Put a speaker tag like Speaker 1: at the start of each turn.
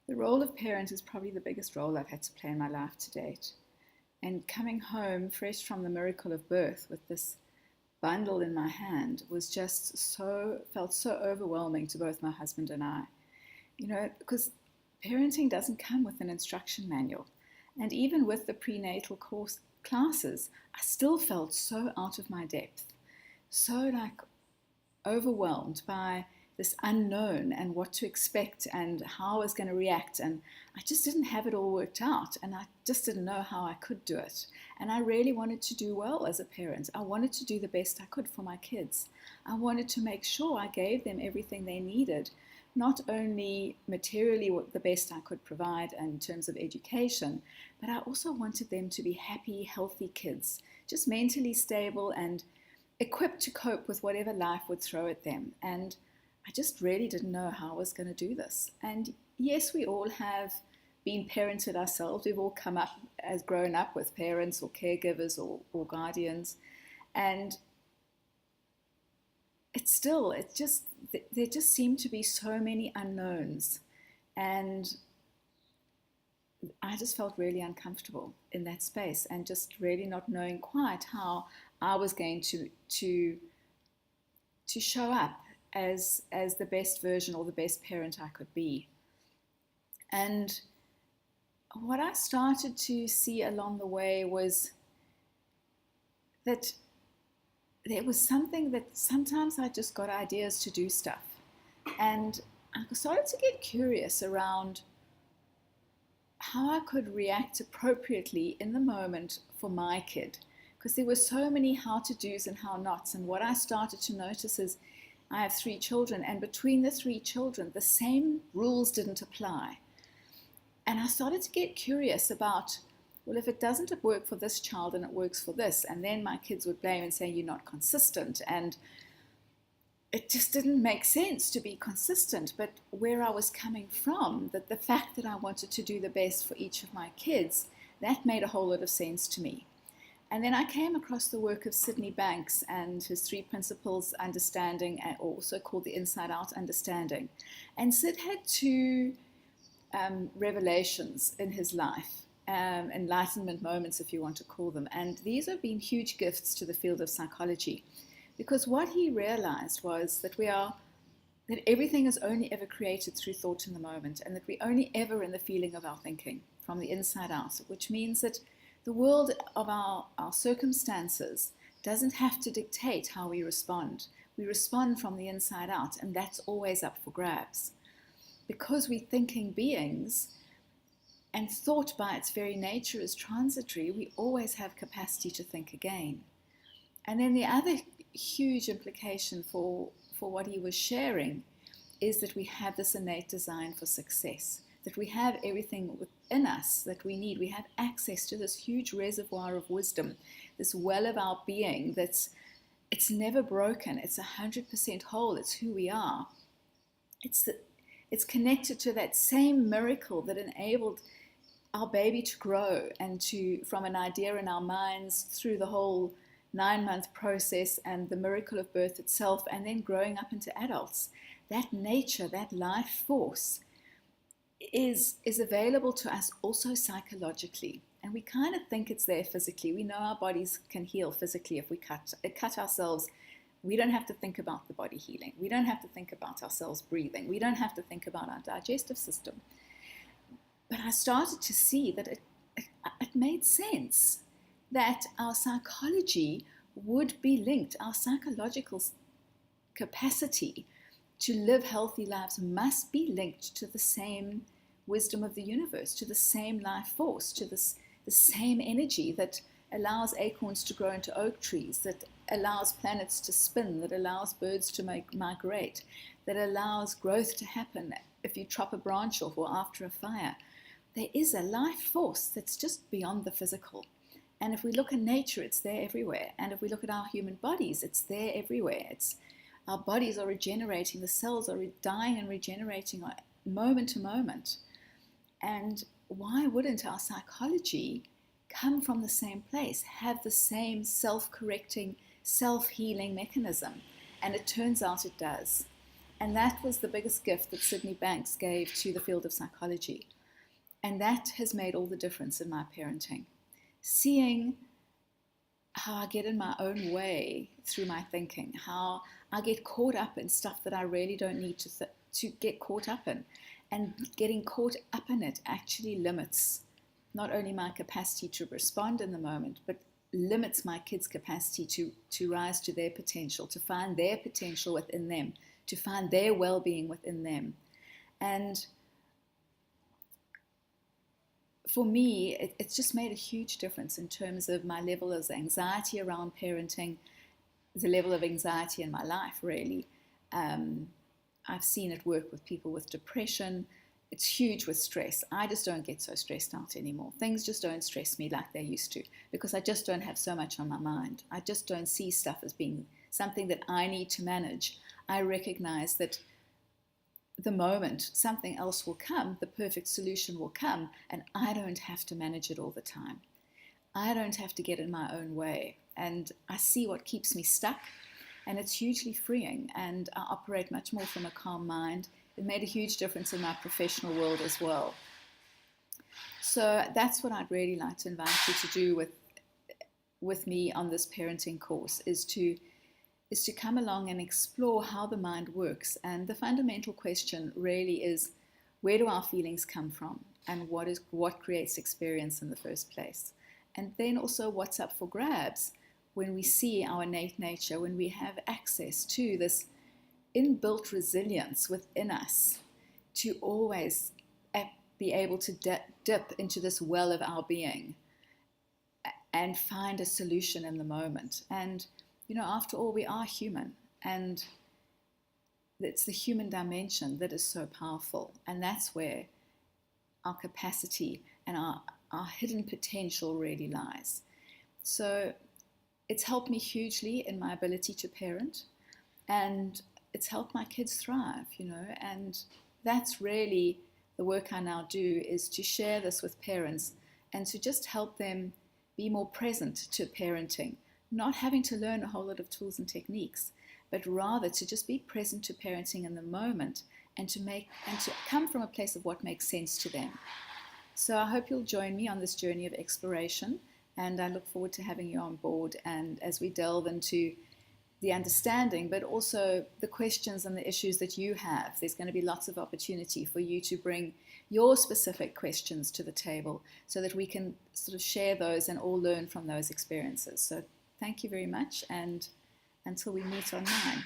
Speaker 1: The role of parent is probably the biggest role I've had to play in my life to date. And coming home fresh from the miracle of birth with this bundle in my hand was just felt so overwhelming to both my husband and I. Because parenting doesn't come with an instruction manual. And even with the prenatal course classes, I still felt so out of my depth, so like overwhelmed by this unknown and what to expect and how I was going to react. And I just didn't have it all worked out. And I just didn't know how I could do it. And I really wanted to do well as a parent. I wanted to do the best I could for my kids. I wanted to make sure I gave them everything they needed, not only materially what the best I could provide in terms of education, but I also wanted them to be happy, healthy kids, just mentally stable and equipped to cope with whatever life would throw at them. And I just really didn't know how I was going to do this. And yes, we all have been parented ourselves. We've all grown up with parents or caregivers or guardians. And there just seem to be so many unknowns. And I just felt really uncomfortable in that space and just really not knowing quite how I was going to show up as the best version or the best parent I could be. And what I started to see along the way was that there was something that sometimes I just got ideas to do stuff. And I started to get curious around how I could react appropriately in the moment for my kid. Because there were so many how to do's and how nots. And what I started to notice is I have 3 children, and between the 3 children, the same rules didn't apply. And I started to get curious about, well, if it doesn't work for this child and it works for this, and then my kids would blame and say, you're not consistent. And it just didn't make sense to be consistent. But where I was coming from, that the fact that I wanted to do the best for each of my kids, that made a whole lot of sense to me. And then I came across the work of Sydney Banks and his 3 principles understanding, also called the inside out understanding. And Sid had 2 revelations in his life, enlightenment moments, if you want to call them. And these have been huge gifts to the field of psychology, because what he realized was that that everything is only ever created through thought in the moment, and that we're only ever in the feeling of our thinking from the inside out, which means that the world of our circumstances doesn't have to dictate how we respond. We respond from the inside out, and that's always up for grabs. Because we're thinking beings, and thought by its very nature is transitory, we always have capacity to think again. And then the other huge implication for what he was sharing is that we have this innate design for success, that we have everything within us that we need. We have access to this huge reservoir of wisdom, this well of our being it's never broken. It's 100% whole. It's who we are. It's connected to that same miracle that enabled our baby to grow and from an idea in our minds through the whole 9-month process and the miracle of birth itself, and then growing up into adults. That nature, that life force is available to us also psychologically. And we kind of think it's there physically. We know our bodies can heal physically if we cut ourselves. We don't have to think about the body healing. We don't have to think about ourselves breathing. We don't have to think about our digestive system. But I started to see that it made sense that our psychology would be linked. Our psychological capacity to live healthy lives must be linked to the same wisdom of the universe, to the same life force, to the same energy that allows acorns to grow into oak trees, that allows planets to spin, that allows birds to migrate, that allows growth to happen if you chop a branch off or after a fire. There is a life force that's just beyond the physical. And if we look at nature, it's there everywhere. And if we look at our human bodies, it's there everywhere. Our bodies are regenerating, the cells are dying and regenerating moment to moment. And why wouldn't our psychology come from the same place, have the same self-correcting, self-healing mechanism? And it turns out it does. And that was the biggest gift that Sydney Banks gave to the field of psychology. And that has made all the difference in my parenting. Seeing how I get in my own way through my thinking, how I get caught up in stuff that I really don't need to get caught up in. And getting caught up in it actually limits not only my capacity to respond in the moment, but limits my kids' capacity to rise to their potential, to find their potential within them, to find their well-being within them. And for me, it's just made a huge difference in terms of my level of anxiety around parenting, the level of anxiety in my life, really. I've seen it work with people with depression. It's huge with stress. I just don't get so stressed out anymore. Things just don't stress me like they used to because I just don't have so much on my mind. I just don't see stuff as being something that I need to manage. I recognize that the moment something else will come, the perfect solution will come, and I don't have to manage it all the time. I don't have to get in my own way. And I see what keeps me stuck, and it's hugely freeing, and I operate much more from a calm mind. It made a huge difference in my professional world as well. So that's what I'd really like to invite you to do with me on this parenting course, is to come along and explore how the mind works. And the fundamental question really is, where do our feelings come from? And what creates experience in the first place? And then also, what's up for grabs when we see our innate nature, when we have access to this inbuilt resilience within us to always be able to dip into this well of our being and find a solution in the moment. And after all, we are human, and it's the human dimension that is so powerful, and that's where our capacity and our hidden potential really lies. So it's helped me hugely in my ability to parent, and it's helped my kids thrive, and that's really the work I now do, is to share this with parents and to just help them be more present to parenting, not having to learn a whole lot of tools and techniques, but rather to just be present to parenting in the moment and to come from a place of what makes sense to them. So I hope you'll join me on this journey of exploration, and I look forward to having you on board, and as we delve into the understanding, but also the questions and the issues that you have. There's going to be lots of opportunity for you to bring your specific questions to the table so that we can sort of share those and all learn from those experiences. So thank you very much, and until we meet online.